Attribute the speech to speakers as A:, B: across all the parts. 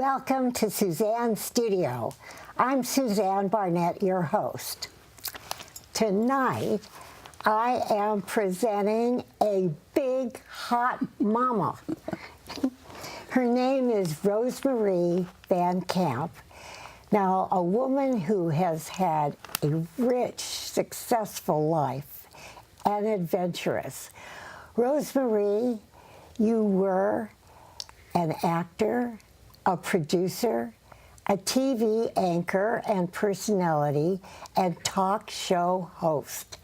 A: Welcome to Suzanne's studio. I'm Suzanne Barnett, your host. Tonight, I am presenting a big, hot mama. Her name is Rosemarie Van Camp. Now, a woman who has had a rich, successful life and adventurous. Rosemarie, you were an actor, a producer, a TV anchor and personality, and talk show host.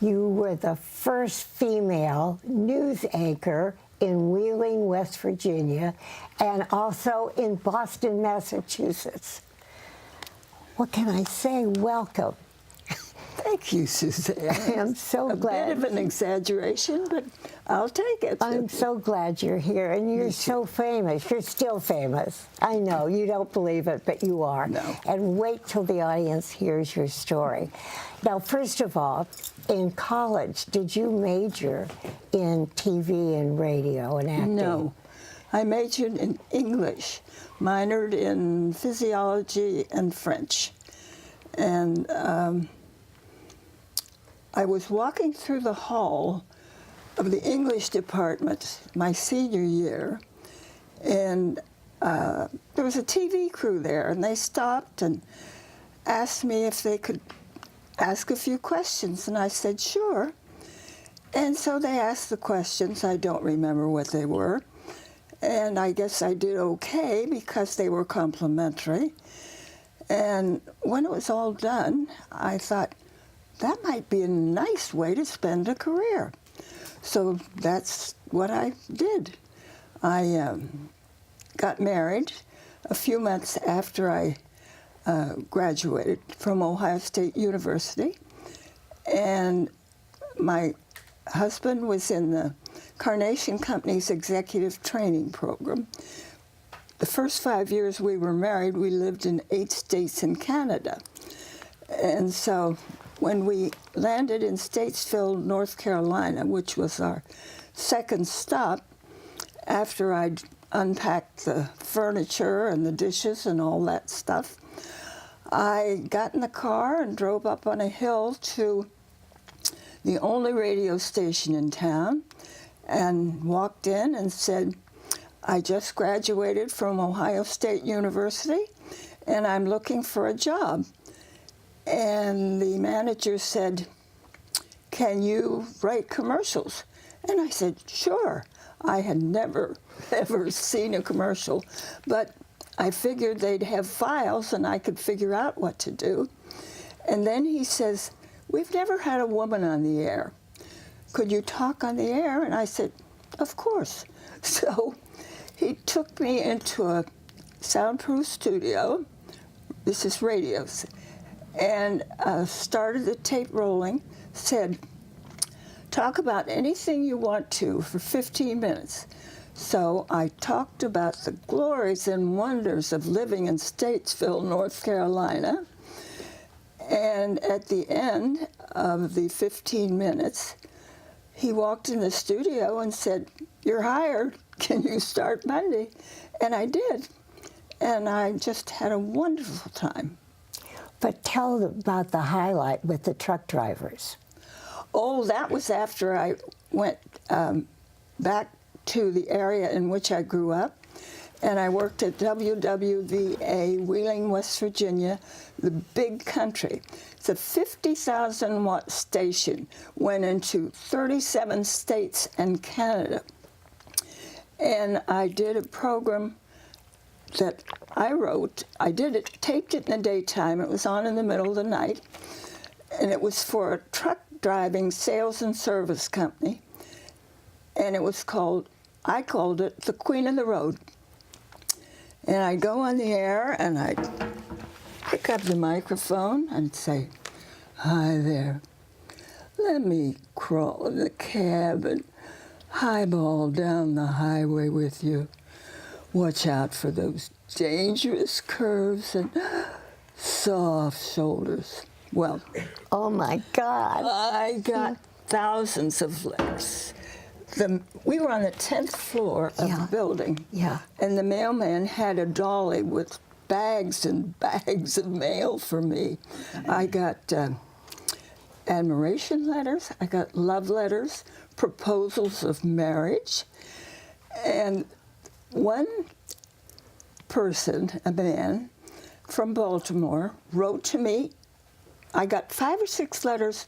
A: You were the first female news anchor in Wheeling, West Virginia, and also in Boston, Massachusetts. What can I say? Welcome.
B: Thank you, Suzanne.
A: I'm so glad.
B: A bit of an exaggeration, but I'll take it.
A: I'm so glad you're here, and you're so famous. You're still famous. I know, you don't believe it, but you are.
B: No.
A: And wait till the audience hears your story. Now, first of all, in college, did you major in TV and radio and acting?
B: No. I majored in English, minored in physiology and French. And I was walking through the hall of the English department my senior year, and there was a TV crew there, and they stopped and asked me if they could ask a few questions, and I said, sure. And so they asked the questions. I don't remember what they were, and I guess I did okay because they were complimentary. And when it was all done, I thought, that might be a nice way to spend a career. So that's what I did. I got married a few months after I graduated from Ohio State University. And my husband was in the Carnation Company's executive training program. The first 5 years we were married, we lived in 8 states in Canada. And so when we landed in Statesville, North Carolina, which was our second stop, after I'd unpacked the furniture and the dishes and all that stuff, I got in the car and drove up on a hill to the only radio station in town and walked in and said, I just graduated from Ohio State University and I'm looking for a job. And the manager said, can you write commercials? And I said, sure. I had never, ever seen a commercial, but I figured they'd have files and I could figure out what to do. And then he says, we've never had a woman on the air. Could you talk on the air? And I said, of course. So he took me into a soundproof studio. This is radio. And started the tape rolling, said, talk about anything you want to for 15 minutes. So I talked about the glories and wonders of living in Statesville, North Carolina. And at the end of the 15 minutes, he walked in the studio and said, you're hired. Can you start Monday? And I did. And I just had a wonderful time.
A: But tell about the highlight with the truck drivers.
B: Oh, that was after I went back to the area in which I grew up, and I worked at WWVA, Wheeling, West Virginia, the big country. It's a 50,000-watt station, went into 37 states and Canada. And I did a program that I wrote. I did it, taped it in the daytime. It was on in the middle of the night. And it was for a truck driving sales and service company. And it was called, I called it The Queen of the Road. And I'd go on the air and I'd pick up the microphone and say, hi there. Let me crawl in the cab and highball down the highway with you. Watch out for those dangerous curves and soft shoulders. Well,
A: oh my God.
B: I got thousands of licks. we were on the 10th floor of the building.
A: Yeah.
B: And the mailman had a dolly with bags and bags of mail for me. I got admiration letters, I got love letters, proposals of marriage, and one person, a man from Baltimore, wrote to me. I got 5 or 6 letters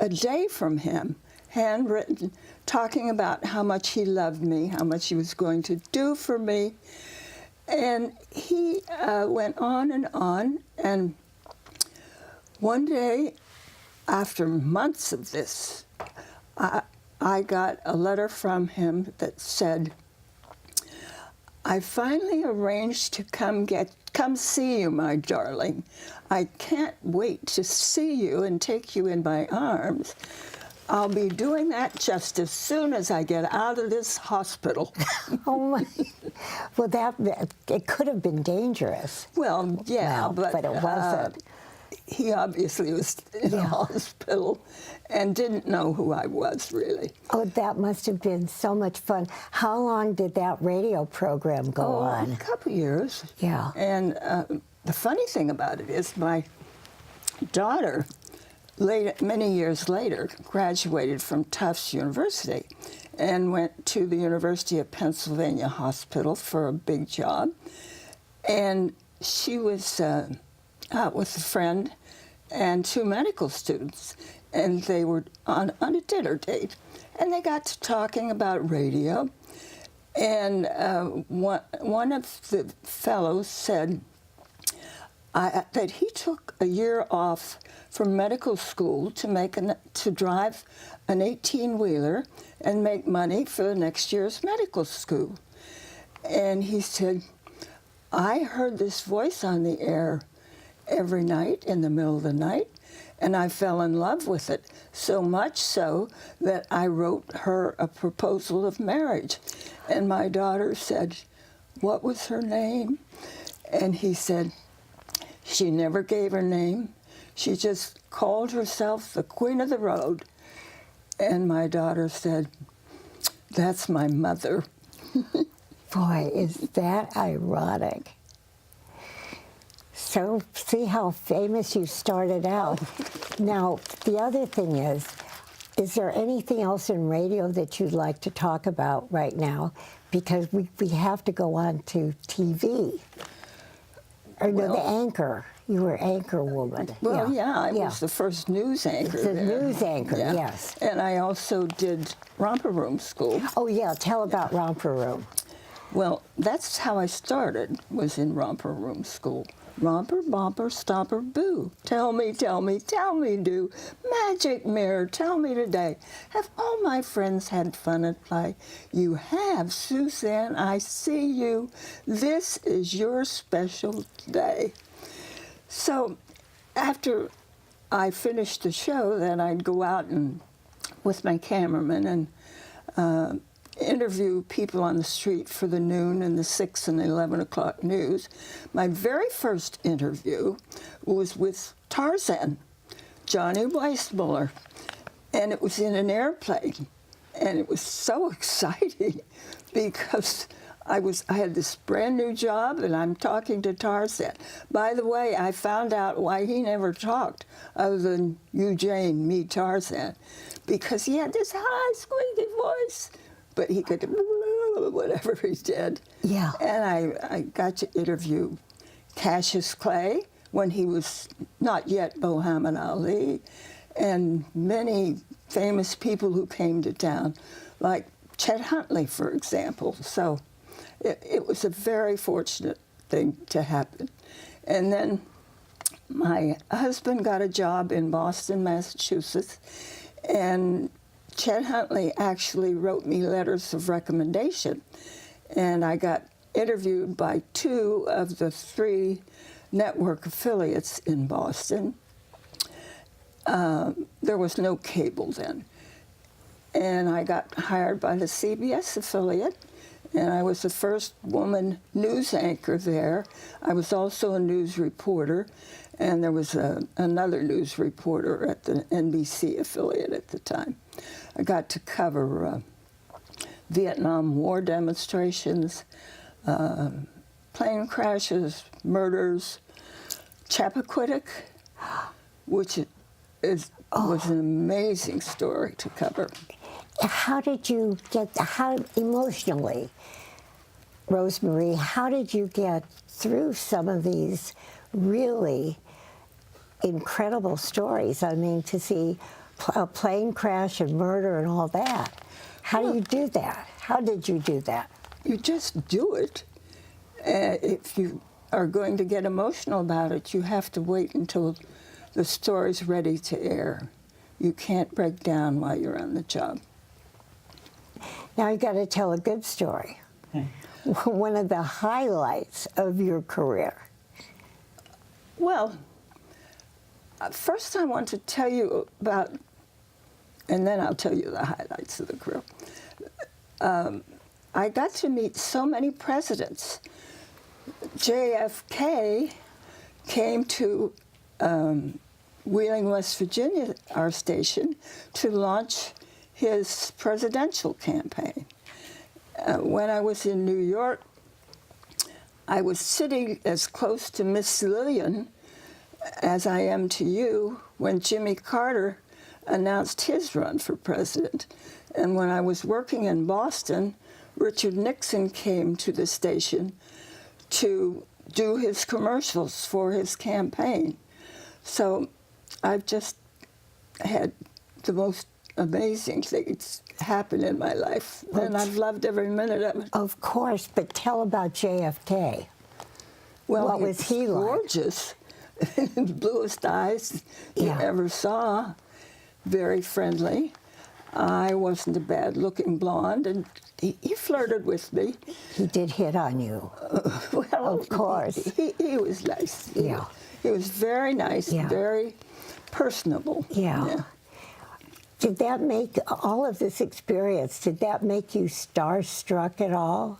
B: a day from him, handwritten, talking about how much he loved me, how much he was going to do for me. And he went on, and one day, after months of this, I got a letter from him that said, I finally arranged to come see you, my darling. I can't wait to see you and take you in my arms. I'll be doing that just as soon as I get out of this hospital.
A: Oh my! Well, it could have been dangerous.
B: Well, yeah,
A: but it wasn't.
B: He obviously was in a hospital and didn't know who I was, really.
A: Oh, that must have been so much fun. How long did that radio program go on?
B: A couple years.
A: Yeah.
B: And the funny thing about it is my daughter, many years later, graduated from Tufts University and went to the University of Pennsylvania Hospital for a big job. And she was out with a friend and 2 medical students, and they were on a dinner date. And they got to talking about radio, and one of the fellows said that he took a year off from medical school to drive an 18-wheeler and make money for the next year's medical school. And he said, I heard this voice on the air every night in the middle of the night, and I fell in love with it, so much so that I wrote her a proposal of marriage. And my daughter said, what was her name? And he said, she never gave her name. She just called herself the Queen of the Road. And my daughter said, that's my mother.
A: Boy, is that ironic. So, see how famous you started out. Now, the other thing is there anything else in radio that you'd like to talk about right now? Because we have to go on to TV. Or no, the anchor. You were anchor woman.
B: Well, yeah, I was the first news anchor
A: The
B: there.
A: news anchor, yes.
B: And I also did Romper Room School.
A: Oh, yeah, tell about Romper Room.
B: Well, that's how I started, was in Romper Room School. Romper, bumper, stopper, boo. Tell me, do. Magic mirror, tell me today. Have all my friends had fun at play? You have, Suzanne, I see you. This is your special day. So after I finished the show, then I'd go out and with my cameraman and interview people on the street for the noon and the 6 and 11 o'clock news. My very first interview was with Tarzan, Johnny Weissmuller, and it was in an airplane. And it was so exciting because I had this brand new job and I'm talking to Tarzan. By the way, I found out why he never talked other than you, Jane, me, Tarzan, because he had this high, squeaky voice. But he could whatever he did.
A: Yeah.
B: And I got to interview Cassius Clay when he was not yet Muhammad Ali, and many famous people who came to town, like Chet Huntley, for example. So it was a very fortunate thing to happen. And then my husband got a job in Boston, Massachusetts, and Chet Huntley actually wrote me letters of recommendation, and I got interviewed by 2 of the 3 network affiliates in Boston. There was no cable then. And I got hired by the CBS affiliate, and I was the first woman news anchor there. I was also a news reporter, and there was another news reporter at the NBC affiliate at the time. I got to cover Vietnam War demonstrations, plane crashes, murders, Chappaquiddick, which was an amazing story to cover.
A: How did you get, how emotionally, Rosemary, how did you get through some of these really incredible stories? I mean, to see a plane crash and murder and all that. How do you do that? How did you do that?
B: You just do it. If you are going to get emotional about it, you have to wait until the story's ready to air. You can't break down while you're on the job.
A: Now you got to tell a good story. One of the highlights of your career.
B: Well, first I want to tell you about, and then I'll tell you the highlights of the career. I got to meet so many presidents. JFK came to Wheeling, West Virginia, our station, to launch his presidential campaign. When I was in New York, I was sitting as close to Miss Lillian as I am to you when Jimmy Carter announced his run for president. And when I was working in Boston, Richard Nixon came to the station to do his commercials for his campaign. So I've just had the most amazing things happen in my life, and I've loved every minute of it.
A: Of course, but tell about JFK.
B: Well,
A: what was he like?
B: Gorgeous. Bluest eyes you ever saw. Very friendly. I wasn't a bad-looking blonde, and he flirted with me.
A: He did hit on you.
B: Well,
A: of course.
B: He was nice.
A: Yeah.
B: He was very nice, very personable.
A: Yeah. Did that make, all of this experience, did that make you starstruck at all?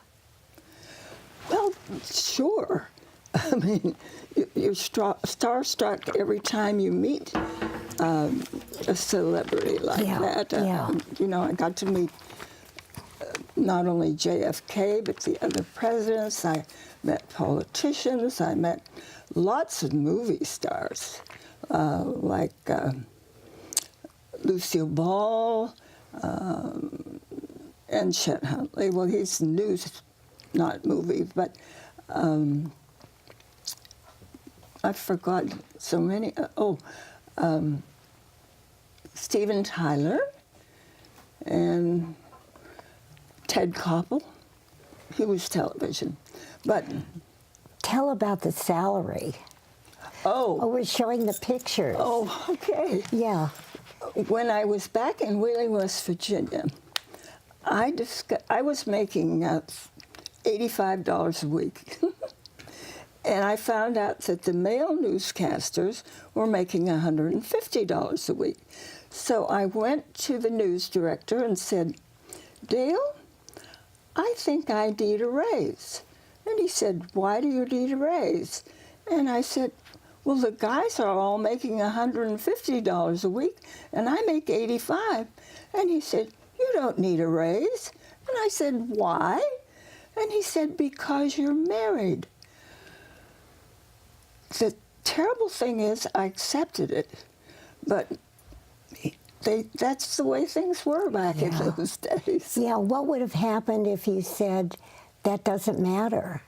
B: Well, sure. I mean, you're starstruck every time you meet a celebrity like that. You know, I got to meet not only JFK, but the other presidents. I met politicians. I met lots of movie stars, like Lucille Ball and Chet Huntley. Well, he's news, not movie, but I've forgotten so many. Steven Tyler and Ted Koppel. He was television, but
A: tell about the salary. Oh, we're showing the pictures.
B: Oh, okay.
A: Yeah.
B: When I was back in Wheeling, West Virginia, I was making $85 a week. And I found out that the male newscasters were making $150 a week. So I went to the news director and said, Dale, I think I need a raise. And he said, why do you need a raise? And I said, well, the guys are all making $150 a week, and I make $85. And he said, you don't need a raise. And I said, why? And he said, because you're married. The terrible thing is I accepted it, but that's the way things were back in those days.
A: Yeah, what would have happened if you said, that doesn't matter?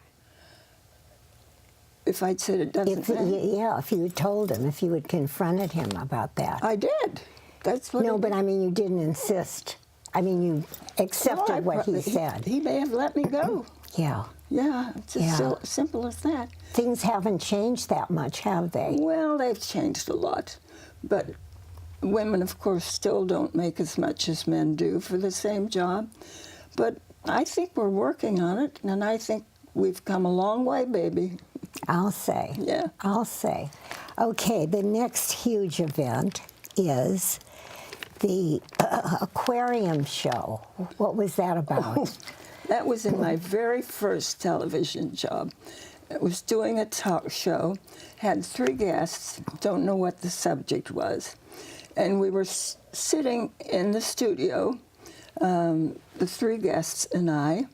B: If I'd said it doesn't matter?
A: Yeah, if you had told him, if you had confronted him about that.
B: I did. That's what.
A: No, but I mean, you didn't insist. I mean, you accepted what he said.
B: He may have let me go.
A: Yeah.
B: Yeah, it's as simple as that.
A: Things haven't changed that much, have they?
B: Well, they've changed a lot. But women, of course, still don't make as much as men do for the same job. But I think we're working on it, and I think we've come a long way, baby.
A: I'll say.
B: Yeah.
A: I'll say. Okay, the next huge event is the aquarium show. What was that about?
B: Oh, that was in my very first television job. It was doing a talk show, had 3 guests, don't know what the subject was. And we were sitting in the studio the three guests and I,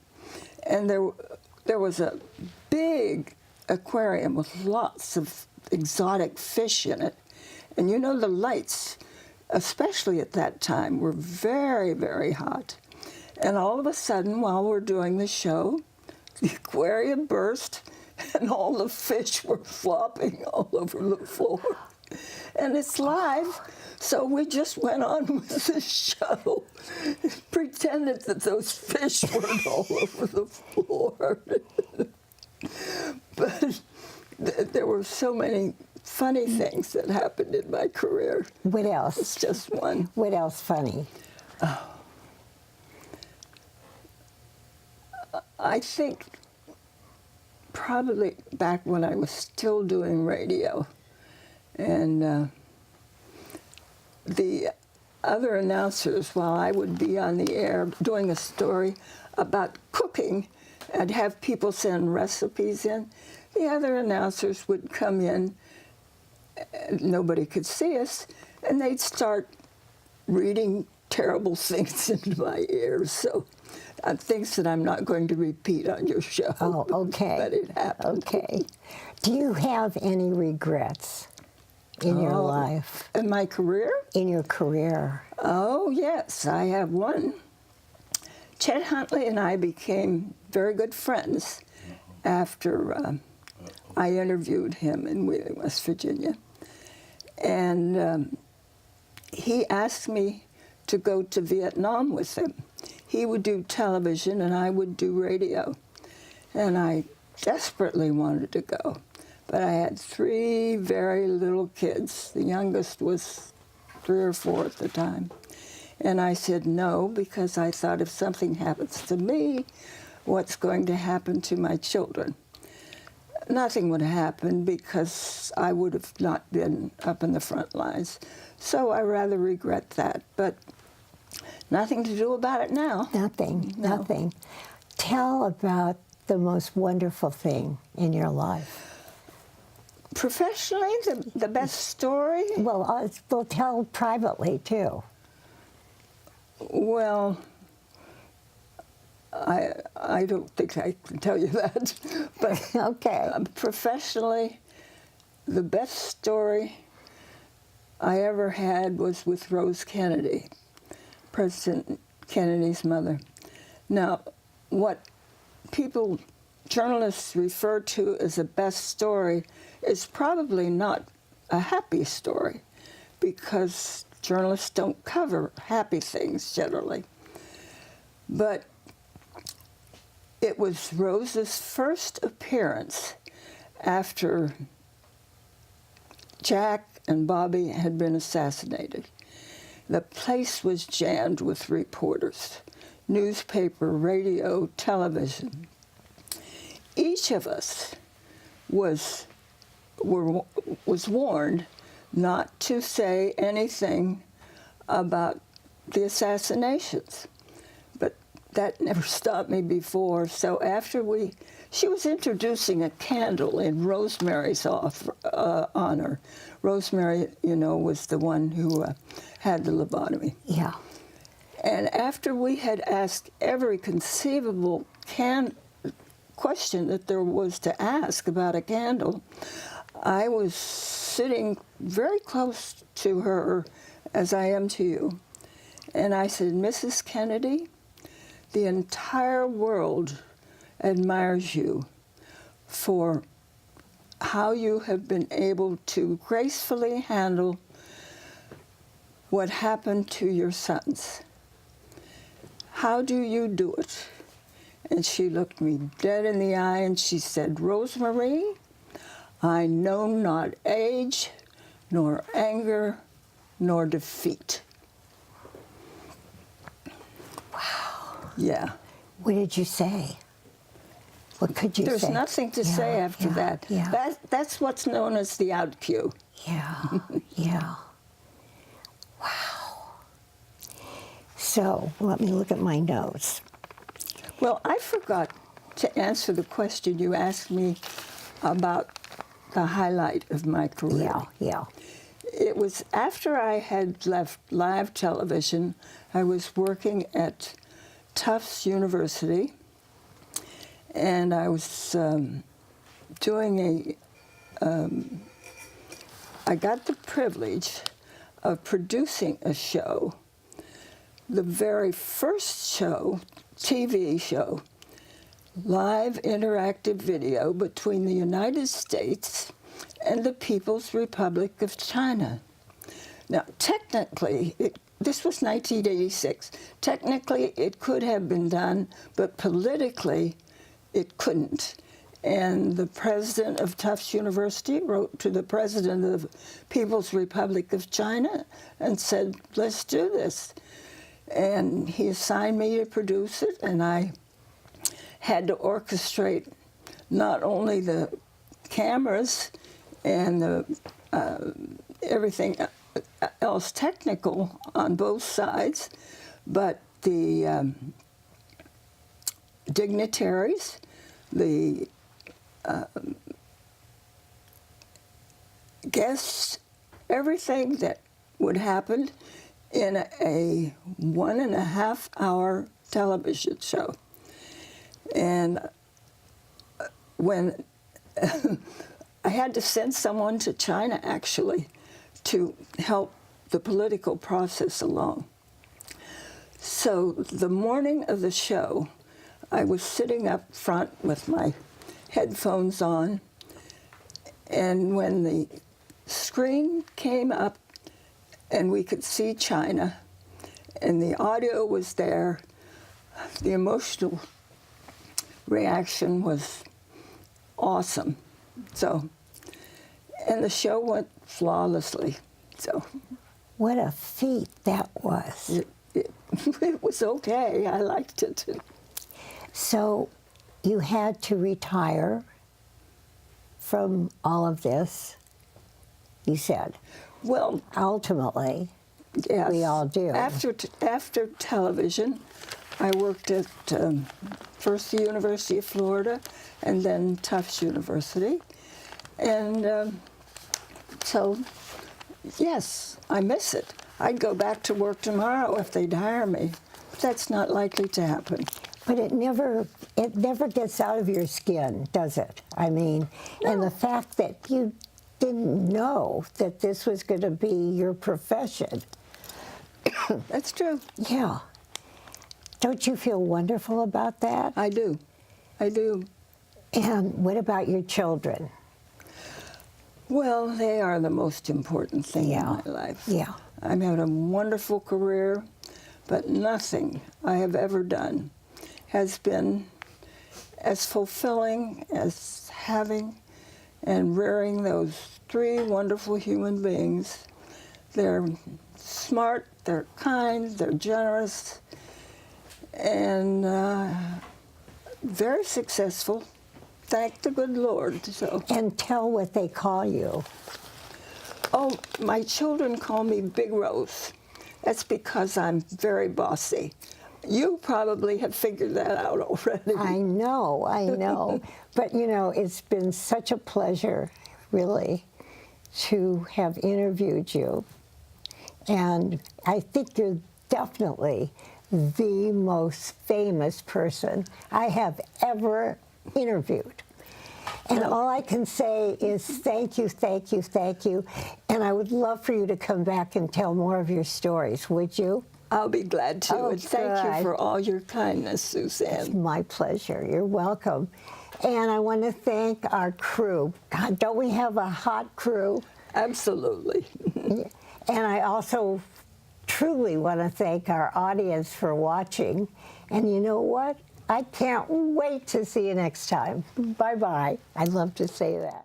B: and there was a big aquarium with lots of exotic fish in it. And you know, the lights, especially at that time, were very, very hot. And all of a sudden, while we're doing the show, the aquarium burst and all the fish were flopping all over the floor. And it's live, so we just went on with the show, pretended that those fish weren't all over the floor. But there were so many funny things that happened in my career.
A: What else?
B: It's just one.
A: What else funny?
B: I think probably back when I was still doing radio, and the other announcers, while I would be on the air doing a story about cooking and have people send recipes in, the other announcers would come in, and nobody could see us, and they'd start reading terrible things into my ears. So things that I'm not going to repeat on your show.
A: Oh, okay.
B: But it happened.
A: Okay. Do you have any regrets in your life?
B: In my career?
A: In your career?
B: Oh, yes, I have one. Chet Huntley and I became very good friends after I interviewed him in Wheeling, West Virginia. And he asked me to go to Vietnam with him. He would do television and I would do radio. And I desperately wanted to go. But I had three very little kids. The youngest was 3 or 4 at the time. And I said no, because I thought if something happens to me, what's going to happen to my children? Nothing would happen because I would have not been up in the front lines. So I rather regret that. But nothing to do about it now.
A: Nothing,
B: No.
A: nothing. Tell about the most wonderful thing in your life.
B: Professionally, the best story?
A: Well, we'll tell privately, too.
B: Well, I don't think I can tell you that. But
A: Okay.
B: Professionally, the best story I ever had was with Rose Kennedy, President Kennedy's mother. Now, what journalists refer to as a best story is probably not a happy story, because journalists don't cover happy things generally. But it was Rose's first appearance after Jack and Bobby had been assassinated. The place was jammed with reporters, newspaper, radio, television. Each of us was warned not to say anything about the assassinations. But that never stopped me before. So after she was introducing a candle in Rosemary's honor. Rosemary, was the one who had the lobotomy.
A: Yeah.
B: And after we had asked every conceivable question that there was to ask about a candle, I was sitting very close to her, as I am to you. And I said, Mrs. Kennedy, the entire world admires you for how you have been able to gracefully handle what happened to your sons. How do you do it? And she looked me dead in the eye and she said, Rosemary, I know not age, nor anger, nor defeat.
A: Wow.
B: Yeah.
A: What did you say? What could you say?
B: There's nothing to say after that.
A: Yeah.
B: That's what's known as the out cue.
A: Yeah, yeah. Wow. So, let me look at my notes.
B: Well, I forgot to answer the question you asked me about the highlight of my career.
A: Yeah, yeah.
B: It was after I had left live television. I was working at Tufts University, and I was doing I got the privilege of producing a show, the very first show, TV show, live interactive video between the United States and the People's Republic of China. Now, technically, this was 1986. Technically, it could have been done, but politically, it couldn't. And the president of Tufts University wrote to the president of the People's Republic of China and said, let's do this. And he assigned me to produce it, and I had to orchestrate not only the cameras and the everything else technical on both sides, but the dignitaries, the guests, everything that would happen in a 1.5 hour television show. And when I had to send someone to China, actually, to help the political process along. So the morning of the show, I was sitting up front with my headphones on, and when the screen came up and we could see China, and the audio was there, the emotional reaction was awesome. So, and the show went flawlessly. So,
A: what a feat that was.
B: It was okay. I liked it.
A: So, you had to retire from all of this, you said.
B: Well,
A: ultimately,
B: yes,
A: we all do.
B: After television, I worked at first the University of Florida and then Tufts University. And so, yes, I miss it. I'd go back to work tomorrow if they'd hire me. But that's not likely to happen.
A: But it never gets out of your skin, does it? I mean, no. And the fact that you didn't know that this was going to be your profession.
B: That's true.
A: Yeah. Don't you feel wonderful about that?
B: I do. I do.
A: And what about your children?
B: Well, they are the most important thing in my life.
A: Yeah.
B: I've had a wonderful career, but nothing I have ever done has been as fulfilling as having and rearing those 3 wonderful human beings. They're smart, they're kind, they're generous, and very successful. Thank the good Lord. So.
A: And tell what they call you.
B: Oh, my children call me Big Rose. That's because I'm very bossy. You probably have figured that out already.
A: I know. But, you know, it's been such a pleasure, really, to have interviewed you. And I think you're definitely the most famous person I have ever interviewed. And all I can say is thank you, thank you, thank you. And I would love for you to come back and tell more of your stories, would you?
B: I'll be glad to. And thank you for all your kindness, Suzanne.
A: It's my pleasure. You're welcome. And I want to thank our crew. God, don't we have a hot crew?
B: Absolutely.
A: And I also truly want to thank our audience for watching. And you know what? I can't wait to see you next time. Bye-bye. I love to say that.